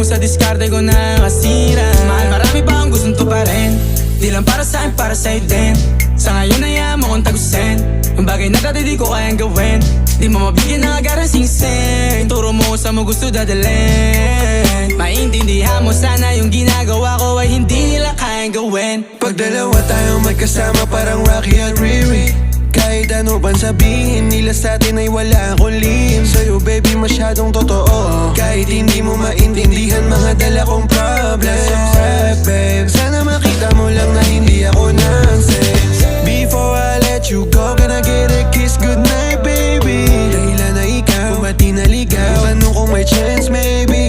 sa diskarte ko na kasira. Mahal, marami pa akong gustong tuparin, di lang para sa'kin, para sa'yo din. Sa ngayon ayaw mo kong tagusin ang bagay na dati di ko kayang gawin. Di mo mabigyan ng agarang singsing, turo mo kung saan mo gusto dadalhin. Maintindihan mo sana yung ginagawa ko ay hindi nila kayang gawin. Pag dalawa tayong magkasama parang Rocky at Riri, kahit ano pang sabihin nila sa'tin ay wala akong lihim. Sa'yo baby masyadong totoo, kahit hindi mo maintindihan mga dala kong problem.